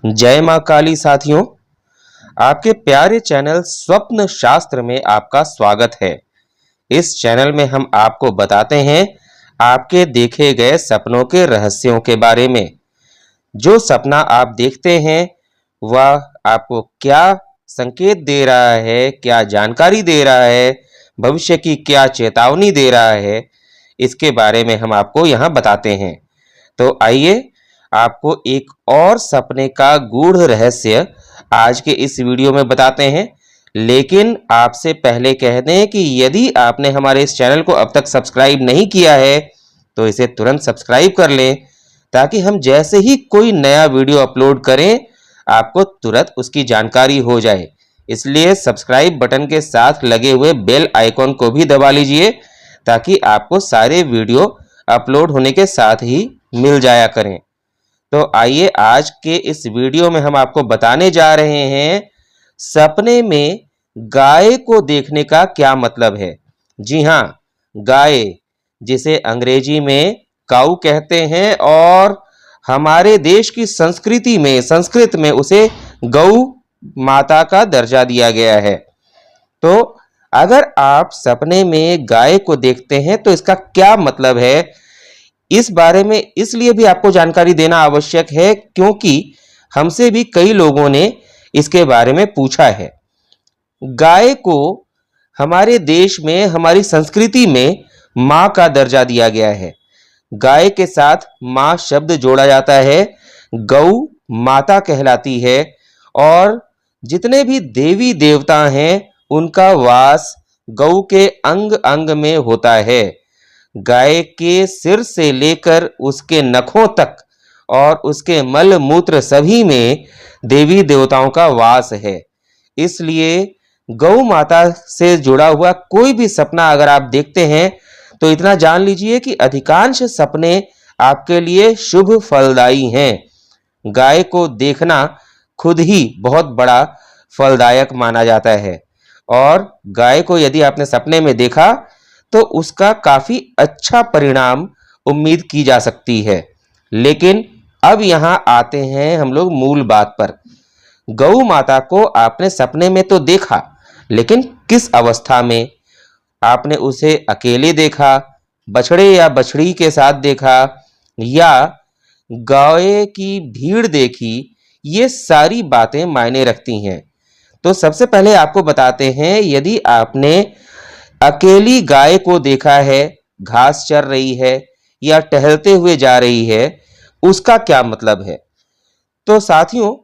जय मां काली साथियों, आपके प्यारे चैनल स्वप्न शास्त्र में आपका स्वागत है। इस चैनल में हम आपको बताते हैं आपके देखे गए सपनों के रहस्यों के बारे में। जो सपना आप देखते हैं वह आपको क्या संकेत दे रहा है, क्या जानकारी दे रहा है, भविष्य की क्या चेतावनी दे रहा है, इसके बारे में हम आपको यहाँ बताते हैं। तो आइए आपको एक और सपने का गूढ़ रहस्य आज के इस वीडियो में बताते हैं। लेकिन आपसे पहले कह दें कि यदि आपने हमारे इस चैनल को अब तक सब्सक्राइब नहीं किया है तो इसे तुरंत सब्सक्राइब कर लें, ताकि हम जैसे ही कोई नया वीडियो अपलोड करें आपको तुरंत उसकी जानकारी हो जाए। इसलिए सब्सक्राइब बटन के साथ लगे हुए बेल आइकॉन को भी दबा लीजिए, ताकि आपको सारे वीडियो अपलोड होने के साथ ही मिल जाया करें। तो आइए आज के इस वीडियो में हम आपको बताने जा रहे हैं सपने में गाय को देखने का क्या मतलब है। जी हाँ, गाय, जिसे अंग्रेजी में काऊ कहते हैं और हमारे देश की संस्कृति में, संस्कृत में उसे गौ माता का दर्जा दिया गया है। तो अगर आप सपने में गाय को देखते हैं तो इसका क्या मतलब है, इस बारे में इसलिए भी आपको जानकारी देना आवश्यक है क्योंकि हमसे भी कई लोगों ने इसके बारे में पूछा है। गाय को हमारे देश में, हमारी संस्कृति में मां का दर्जा दिया गया है। गाय के साथ मां शब्द जोड़ा जाता है, गौ माता कहलाती है और जितने भी देवी देवता हैं उनका वास गौ के अंग अंग में होता है। गाय के सिर से लेकर उसके नखों तक और उसके मल मूत्र सभी में देवी देवताओं का वास है। इसलिए गौ माता से जुड़ा हुआ कोई भी सपना अगर आप देखते हैं तो इतना जान लीजिए कि अधिकांश सपने आपके लिए शुभ फलदायी हैं। गाय को देखना खुद ही बहुत बड़ा फलदायक माना जाता है और गाय को यदि आपने सपने में देखा तो उसका काफी अच्छा परिणाम उम्मीद की जा सकती है। लेकिन अब यहां आते हैं हम लोग मूल बात पर। गौ माता को आपने सपने में तो देखा, लेकिन किस अवस्था में? आपने उसे अकेले देखा, बछड़े या बछड़ी के साथ देखा, या गाय की भीड़ देखी? ये सारी बातें मायने रखती हैं। तो सबसे पहले आपको बताते हैं, यदि आपने अकेली गाय को देखा है, घास चर रही है या टहलते हुए जा रही है, उसका क्या मतलब है? तो साथियों,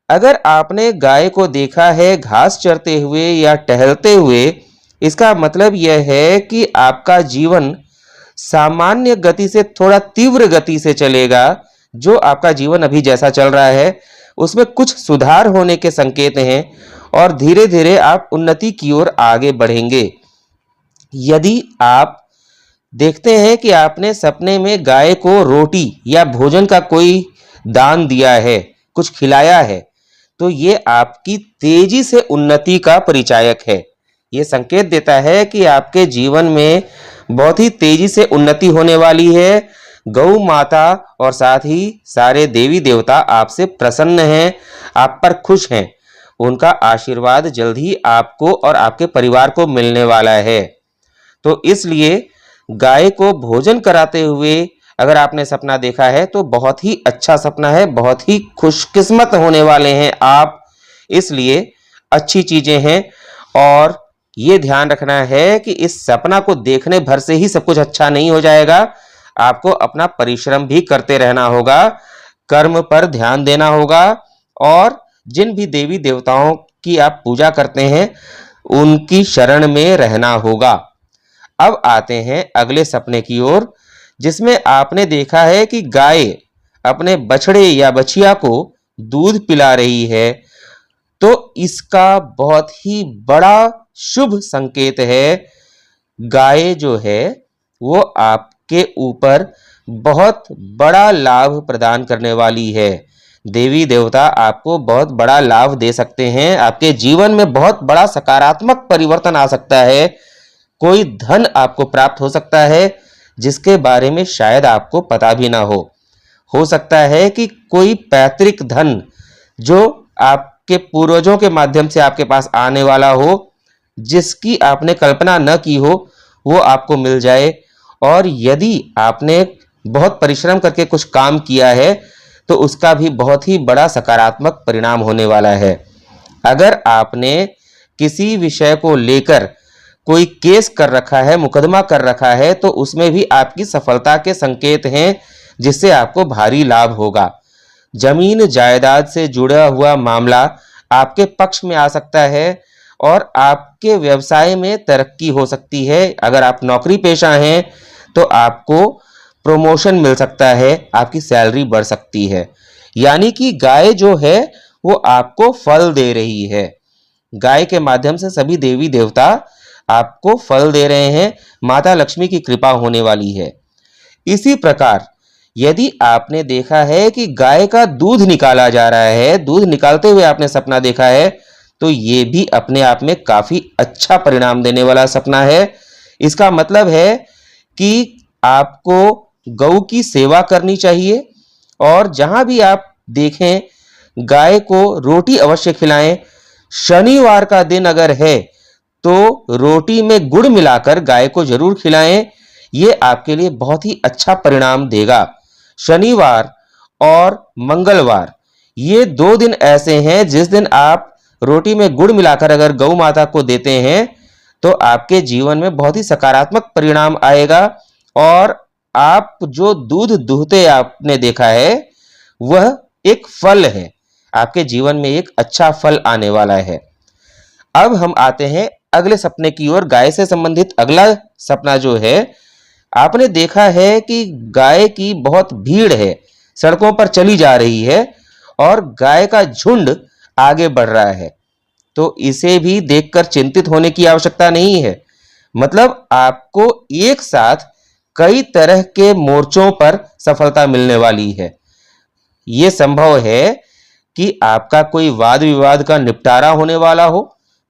अगर आपने गाय को देखा है घास चरते हुए या टहलते हुए, इसका मतलब यह है कि आपका जीवन सामान्य गति से थोड़ा तीव्र गति से चलेगा। जो आपका जीवन अभी जैसा चल रहा है उसमें कुछ सुधार होने के संकेत हैं और धीरे धीरे आप उन्नति की ओर आगे बढ़ेंगे। यदि आप देखते हैं कि आपने सपने में गाय को रोटी या भोजन का कोई दान दिया है, कुछ खिलाया है, तो ये आपकी तेजी से उन्नति का परिचायक है। ये संकेत देता है कि आपके जीवन में बहुत ही तेजी से उन्नति होने वाली है। गौ माता और साथ ही सारे देवी देवता आपसे प्रसन्न हैं, आप पर खुश हैं। उनका आशीर्वाद जल्द ही आपको और आपके परिवार को मिलने वाला है। तो इसलिए गाय को भोजन कराते हुए अगर आपने सपना देखा है तो बहुत ही अच्छा सपना है, बहुत ही खुशकिस्मत होने वाले हैं आप। इसलिए अच्छी चीजें हैं और ये ध्यान रखना है कि इस सपना को देखने भर से ही सब कुछ अच्छा नहीं हो जाएगा। आपको अपना परिश्रम भी करते रहना होगा, कर्म पर ध्यान देना होगा और जिन भी देवी देवताओं की आप पूजा करते हैं उनकी शरण में रहना होगा। अब आते हैं अगले सपने की ओर, जिसमें आपने देखा है कि गाय अपने बछड़े या बछिया को दूध पिला रही है। तो इसका बहुत ही बड़ा शुभ संकेत है। गाय जो है वो आपके ऊपर बहुत बड़ा लाभ प्रदान करने वाली है। देवी देवता आपको बहुत बड़ा लाभ दे सकते हैं, आपके जीवन में बहुत बड़ा सकारात्मक परिवर्तन आ सकता है। कोई धन आपको प्राप्त हो सकता है जिसके बारे में शायद आपको पता भी ना हो सकता है कि कोई पैतृक धन जो आपके पूर्वजों के माध्यम से आपके पास आने वाला हो, जिसकी आपने कल्पना न की हो, वो आपको मिल जाए। और यदि आपने बहुत परिश्रम करके कुछ काम किया है तो उसका भी बहुत ही बड़ा सकारात्मक परिणाम होने वाला है। अगर आपने किसी विषय को लेकर कोई केस कर रखा है, मुकदमा कर रखा है, तो उसमें भी आपकी सफलता के संकेत हैं, जिससे आपको भारी लाभ होगा। जमीन जायदाद से जुड़ा हुआ मामला आपके पक्ष में आ सकता है और आपके व्यवसाय में तरक्की हो सकती है। अगर आप नौकरी पेशा हैं तो आपको प्रमोशन मिल सकता है, आपकी सैलरी बढ़ सकती है। यानी कि गाय जो है वो आपको फल दे रही है। गाय के माध्यम से सभी देवी देवता आपको फल दे रहे हैं, माता लक्ष्मी की कृपा होने वाली है। इसी प्रकार यदि आपने देखा है कि गाय का दूध निकाला जा रहा है, दूध निकालते हुए आपने सपना देखा है, तो ये भी अपने आप में काफी अच्छा परिणाम देने वाला सपना है। इसका मतलब है कि आपको गौ की सेवा करनी चाहिए और जहां भी आप देखें गाय को रोटी अवश्य खिलाएं। शनिवार का दिन अगर है तो रोटी में गुड़ मिलाकर गाय को जरूर खिलाएं। ये आपके लिए बहुत ही अच्छा परिणाम देगा। शनिवार और मंगलवार ये 2 दिन ऐसे हैं जिस दिन आप रोटी में गुड़ मिलाकर अगर गौ माता को देते हैं तो आपके जीवन में बहुत ही सकारात्मक परिणाम आएगा और आप जो दूध दूहते आपने देखा है वह एक फल है। आपके जीवन में एक अच्छा फल आने वाला है। अब हम आते हैं अगले सपने की ओर। गाय से संबंधित अगला सपना जो है, आपने देखा है कि गाय की बहुत भीड़ है, सड़कों पर चली जा रही है और गाय का झुंड आगे बढ़ रहा है। तो इसे भी देखकर चिंतित होने की आवश्यकता नहीं है। मतलब आपको एक साथ कई तरह के मोर्चों पर सफलता मिलने वाली है। यह संभव है कि आपका कोई वाद विवाद का निपटारा होने वाला हो,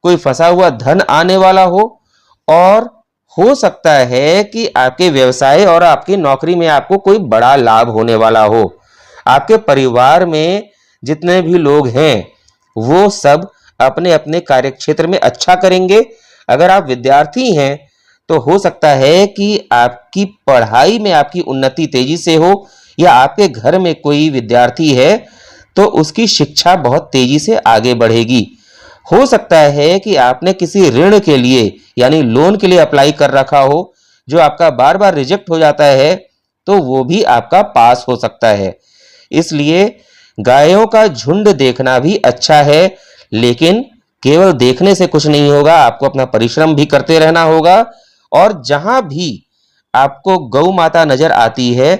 कोई फंसा हुआ धन आने वाला हो, और हो सकता है कि आपके व्यवसाय और आपकी नौकरी में आपको कोई बड़ा लाभ होने वाला हो। आपके परिवार में जितने भी लोग हैं वो सब अपने अपने कार्यक्षेत्र में अच्छा करेंगे। अगर आप विद्यार्थी हैं तो हो सकता है कि आपकी पढ़ाई में आपकी उन्नति तेजी से हो, या आपके घर में कोई विद्यार्थी है तो उसकी शिक्षा बहुत तेजी से आगे बढ़ेगी। हो सकता है कि आपने किसी ऋण के लिए यानी लोन के लिए अप्लाई कर रखा हो जो आपका बार बार रिजेक्ट हो जाता है, तो वो भी आपका पास हो सकता है। इसलिए गायों का झुंड देखना भी अच्छा है, लेकिन केवल देखने से कुछ नहीं होगा, आपको अपना परिश्रम भी करते रहना होगा। और जहां भी आपको गौ माता नजर आती है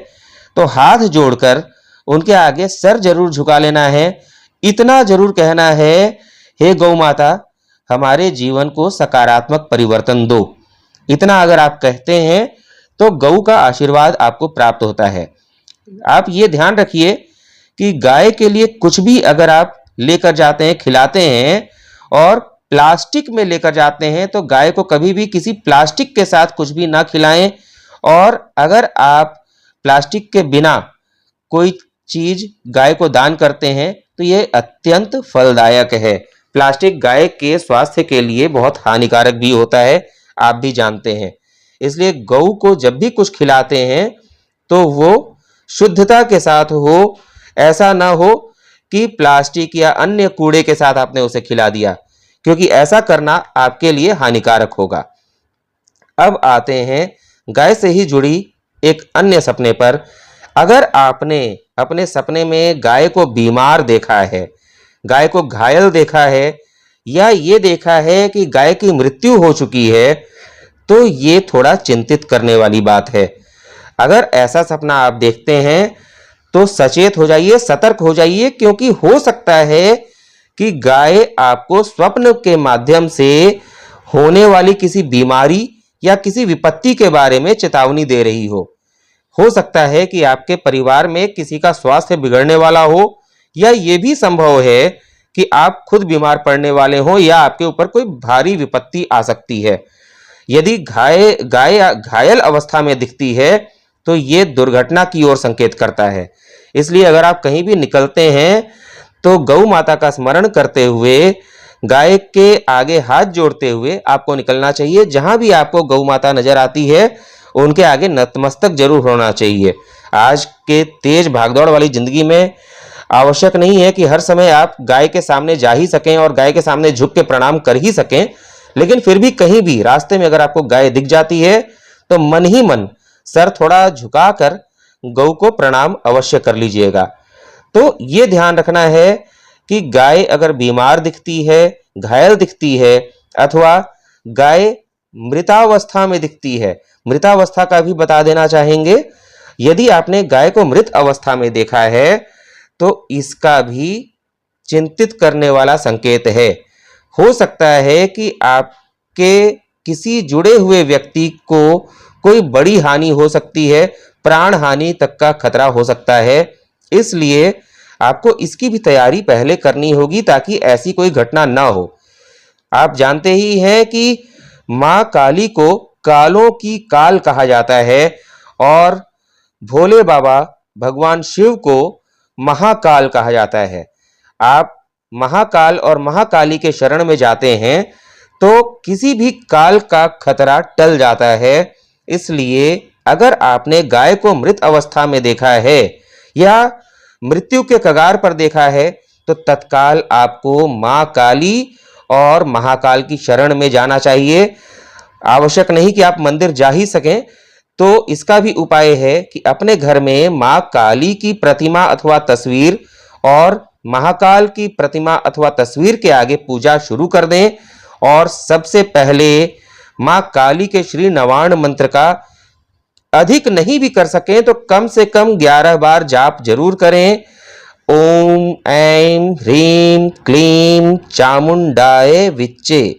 तो हाथ जोड़कर उनके आगे सर जरूर झुका लेना है। इतना जरूर कहना है, हे गौ माता, हमारे जीवन को सकारात्मक परिवर्तन दो। इतना अगर आप कहते हैं तो गौ का आशीर्वाद आपको प्राप्त होता है। आप ये ध्यान रखिए कि गाय के लिए कुछ भी अगर आप लेकर जाते हैं, खिलाते हैं, और प्लास्टिक में लेकर जाते हैं तो गाय को कभी भी किसी प्लास्टिक के साथ कुछ भी ना खिलाएं। और अगर आप प्लास्टिक के बिना कोई चीज गाय को दान करते हैं तो यह अत्यंत फलदायक है। प्लास्टिक गाय के स्वास्थ्य के लिए बहुत हानिकारक भी होता है, आप भी जानते हैं। इसलिए गौ को जब भी कुछ खिलाते हैं तो वो शुद्धता के साथ हो, ऐसा ना हो कि प्लास्टिक या अन्य कूड़े के साथ आपने उसे खिला दिया, क्योंकि ऐसा करना आपके लिए हानिकारक होगा। अब आते हैं गाय से ही जुड़ी एक अन्य सपने पर। अगर आपने अपने सपने में गाय को बीमार देखा है, गाय को घायल देखा है, या ये देखा है कि गाय की मृत्यु हो चुकी है, तो ये थोड़ा चिंतित करने वाली बात है। अगर ऐसा सपना आप देखते हैं तो सचेत हो जाइए, सतर्क हो जाइए, क्योंकि हो सकता है कि गाय आपको स्वप्न के माध्यम से होने वाली किसी बीमारी या किसी विपत्ति के बारे में चेतावनी दे रही हो सकता है कि आपके परिवार में किसी का स्वास्थ्य बिगड़ने वाला हो, या यह भी संभव है कि आप खुद बीमार पड़ने वाले हो या आपके ऊपर कोई भारी विपत्ति आ सकती है। यदि गाय घायल अवस्था में दिखती है तो यह दुर्घटना की ओर संकेत करता है। इसलिए अगर आप कहीं भी निकलते हैं तो गौ माता का स्मरण करते हुए, गाय के आगे हाथ जोड़ते हुए आपको निकलना चाहिए। जहां भी आपको गौ माता नजर आती है उनके आगे नतमस्तक जरूर होना चाहिए। आज के तेज भागदौड़ वाली जिंदगी में आवश्यक नहीं है कि हर समय आप गाय के सामने जा ही सकें और गाय के सामने झुक के प्रणाम कर ही सकें, लेकिन फिर भी कहीं भी रास्ते में अगर आपको गाय दिख जाती है तो मन ही मन सर थोड़ा झुकाकर गौ को प्रणाम अवश्य कर लीजिएगा। तो ये ध्यान रखना है कि गाय अगर बीमार दिखती है, घायल दिखती है, अथवा गाय मृतावस्था में दिखती है, मृतावस्था का भी बता देना चाहेंगे। यदि आपने गाय को मृत अवस्था में देखा है तो इसका भी चिंतित करने वाला संकेत है। हो सकता है कि आपके किसी जुड़े हुए व्यक्ति को कोई बड़ी हानि हो सकती है, प्राण हानि तक का खतरा हो सकता है। इसलिए आपको इसकी भी तैयारी पहले करनी होगी ताकि ऐसी कोई घटना ना हो। आप जानते ही हैं कि मां काली को कालों की काल कहा जाता है और भोले बाबा भगवान शिव को महाकाल कहा जाता है। आप महाकाल और महाकाली के शरण में जाते हैं तो किसी भी काल का खतरा टल जाता है। इसलिए अगर आपने गाय को मृत अवस्था में देखा है या मृत्यु के कगार पर देखा है तो तत्काल आपको मां काली और महाकाल की शरण में जाना चाहिए। आवश्यक नहीं कि आप मंदिर जा ही सकें, तो इसका भी उपाय है कि अपने घर में मां काली की प्रतिमा अथवा तस्वीर और महाकाल की प्रतिमा अथवा तस्वीर के आगे पूजा शुरू कर दें और सबसे पहले मां काली के श्री नवार्ण मंत्र का अधिक नहीं भी कर सकें तो कम से कम 11 बार जाप जरूर करें। ओम ऐं ह्रीं क्लीं चामुंडाय विच्चे,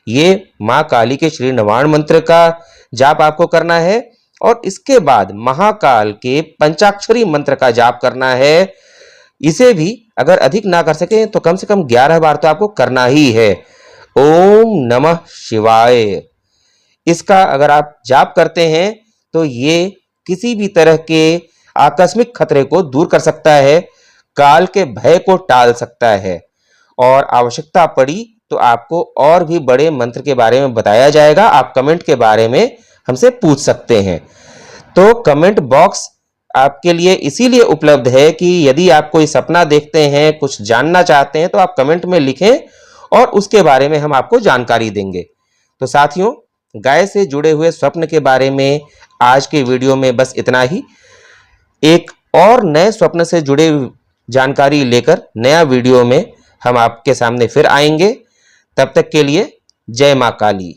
ये मां काली के श्री नवार्ण मंत्र का जाप आपको करना है और इसके बाद महाकाल के पंचाक्षरी मंत्र का जाप करना है। इसे भी अगर अधिक ना कर सके तो कम से कम 11 बार तो आपको करना ही है। ओम नमः शिवाय, इसका अगर आप जाप करते हैं तो ये किसी भी तरह के आकस्मिक खतरे को दूर कर सकता है, काल के भय को टाल सकता है और आवश्यकता पड़ी तो आपको और भी बड़े मंत्र के बारे में बताया जाएगा। आप कमेंट के बारे में हमसे पूछ सकते हैं। तो कमेंट बॉक्स आपके लिए इसीलिए उपलब्ध है कि यदि आप कोई सपना देखते हैं, कुछ जानना चाहते हैं तो आप कमेंट में लिखें और उसके बारे में हम आपको जानकारी देंगे। तो साथियों, गाय से जुड़े हुए स्वप्न के बारे में आज के वीडियो में बस इतना ही। एक और नए स्वप्न से जुड़े जानकारी लेकर नया वीडियो में हम आपके सामने फिर आएंगे। तब तक के लिए जय मां काली।